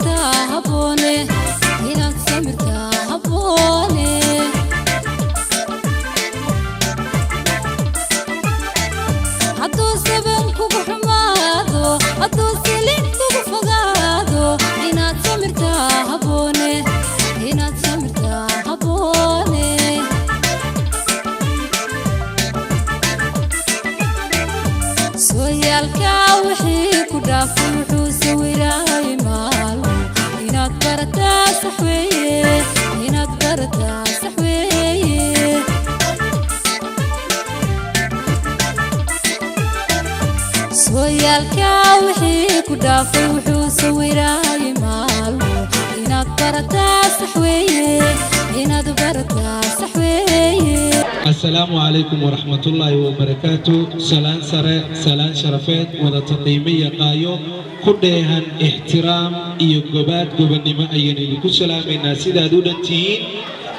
samirtaa habboone inaad samirtaa habboone hadduu saban kugu xumaado hadduu silin kugu fogaado inaad samirtaa habboone inaad samirtaa habboone sooyaalka wixii ku dhaafay wuxuu sawiraay maalmo inaad barataa sax weeye inaad barataa sax weeye sooyaalka wixii ku dhaafay wuxuu sawiraay maalmo inaad barataa sax weeye inaad barataa sax weeye. السلام عليكم ورحمة الله وبركاته. سلام سرة سلام شرفات وذا تقييمية قايو كلهن احترام يجبات جبني ما أيني لكل سلام الناس إذا دونتين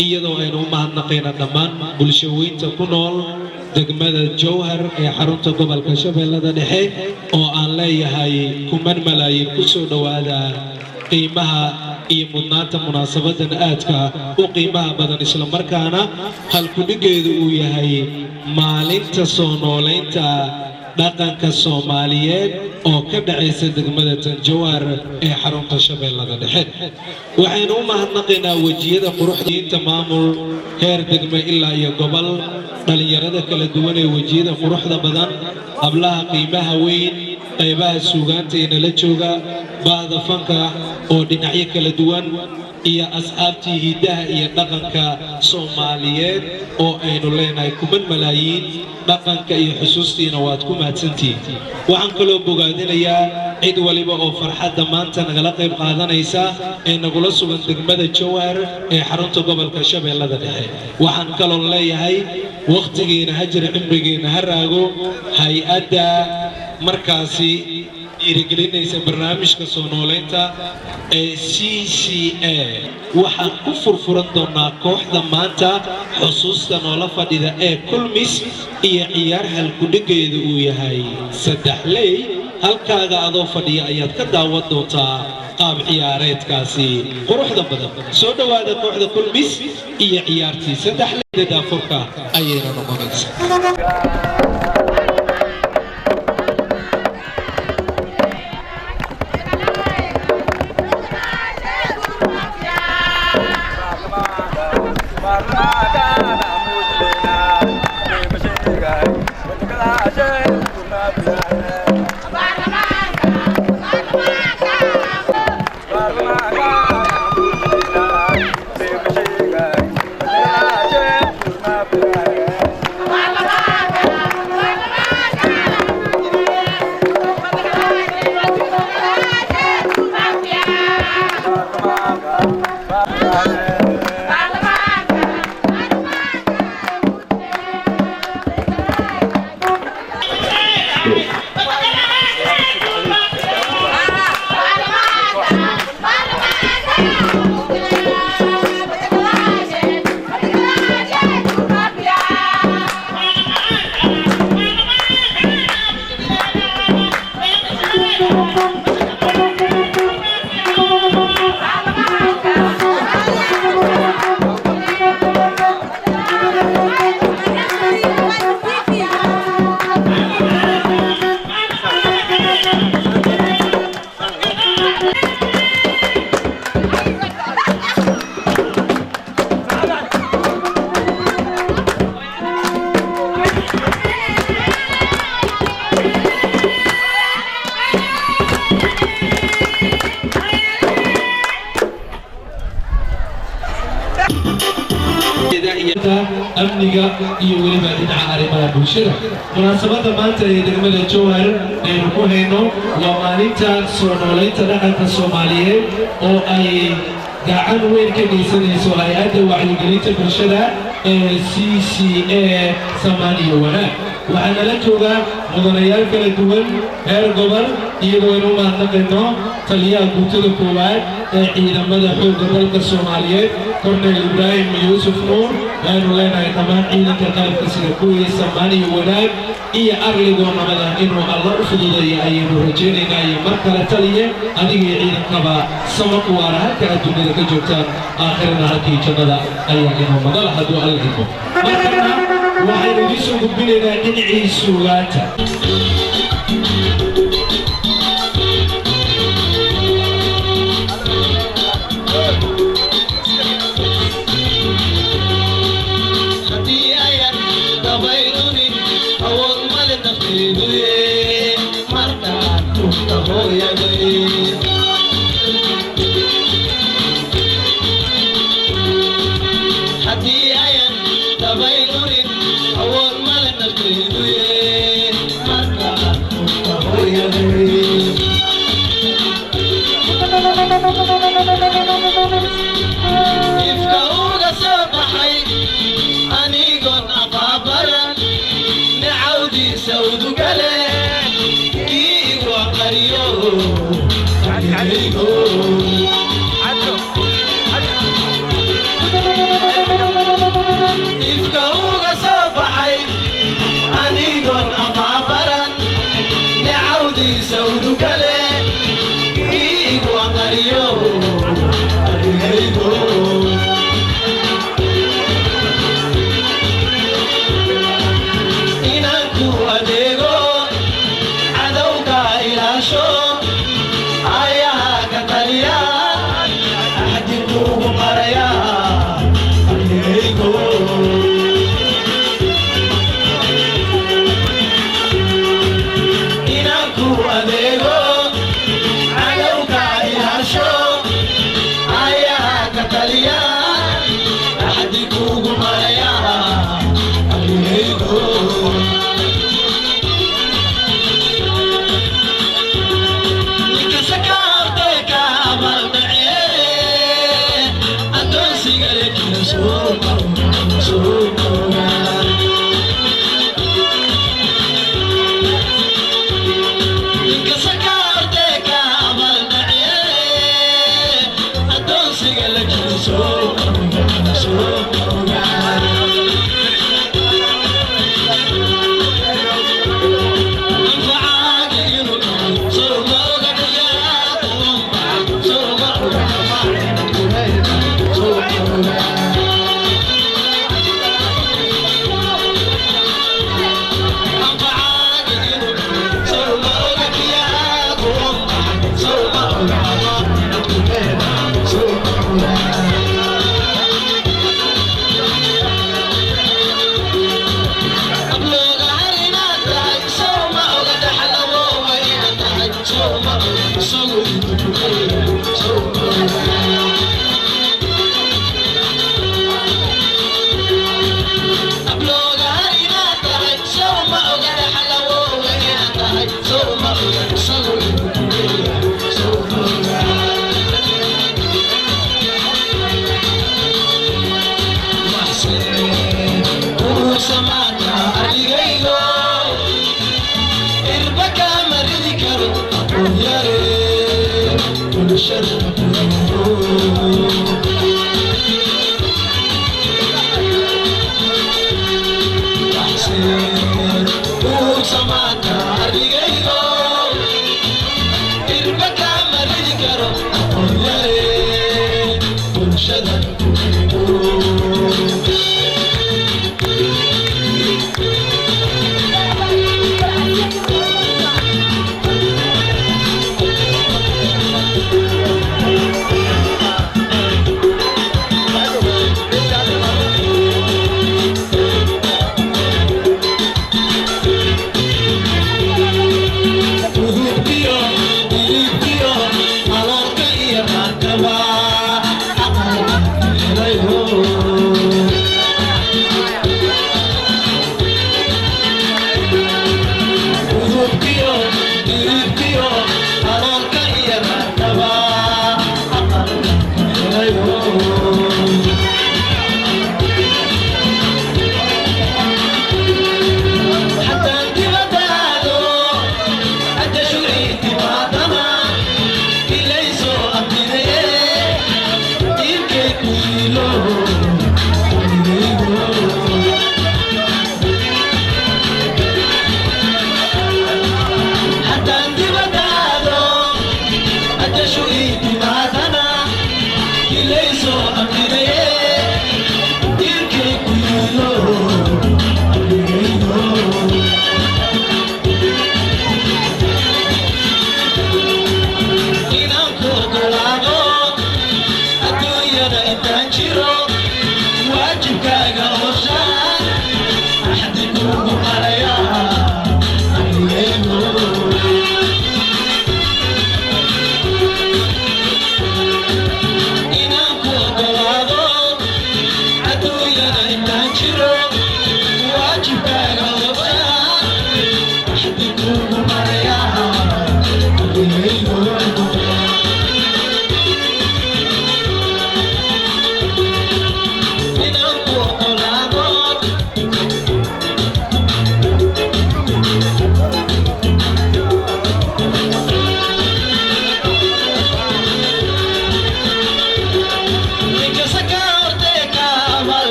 إيضا إنه ما نقينا دمان بلشوين تكونول دجمة الجوهر حرم تقبل كشف هذا نحي أو على هاي كمان ملايين كسر وهذا قيمها iyo mudnaanta munaasabadan aadka u qiimaha badan isla markaana halkudhigeedu uu yahay maalinta soo nooleynta dhaqanka Soomaaliyeed oo ka dhacaysa degmada Tanjawar ee xarunta Shabeellada Dhexe. waxaynu u mahadnaqaynaa wajiyada quruxdiinta maamul heer degmo ilaa iyo gobol dhalinyarada kala duwan ee wajiyada quruxda badan hablaha qiimaha weyn qaybaha suugaanta ee nala jooga baahda fanka oo dhinacyo kala duwan iyo asxaabtii hidaha iyo dhaqanka Soomaaliyeed oo aynu leenahay kuman malaayiin dhaqanka iyo xusuustiina waad ku mahadsantihiin. waxaan kaloo bogaadinayaa cid waliba oo farxadda maanta nagala qayb qaadanaysa ee nagula sugan degmada Jowhar ee xarunta gobolka Shabeellada Dhexe. waxaan kaloo leeyahay waqtigeena hajir cimrigeena ha raago hay-adda markaasi dhiirigelinaysa barnaamijka soo nooleynta ee CCA waxaan ku furfuran doonaa kooxda maanta xusuusta noola fadhida ee kulmis iyo ciyaar halkudhigeedu uu yahay saddexley halkaaga adoo fadhiya ayaad ka daawan doontaa qaab ciyaareedkaasi quruxda badan. soo dhawaada kooxda kulmis iyo ciyaartii saddexleyda daafurka ayayna noqonaysaa. أمنية يولي دينها أريمة بوشرة مناسبة مانتا يدرمنا جوهر نيركوهينو ومانيتا سونوليتا لغاية الصومالية أو أي gacan weyn ka geysanayso hay-adda wacyigelinta bulshada ee CCA Soomaaliya wanaag waxaana la joogaa mudanayaal kala duwan heer gobol iyadoo aynu u mahadnaqayno taliyaha guutada koowaad ee ciidamada xoogga dalka Soomaaliyeed Korneyl Ibraahim Yuusuf Nuur aynu leenahay dhammaan ciidanka qaranka sida kuwii Soomaaliya iyo wanaag iyo arligoo nabada inuu alla u fududeeyo ayaynu rajaynaynaa iyo mar kale taliye adiga iyo ciidankaba sabab waara halka adduunyada ka joogtaan aakhirana halkii jannada ayaa inoo madal hadduu alla idmo markana waxaynu idin soo gudbinaynaa dhinacii suugaanta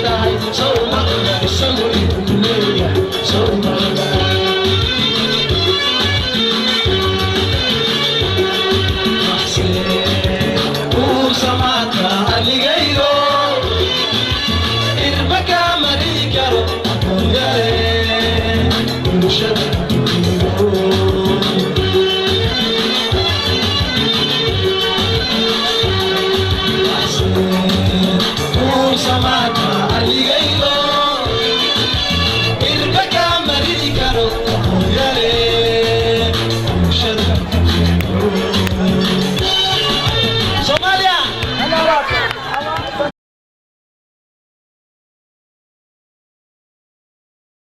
tahay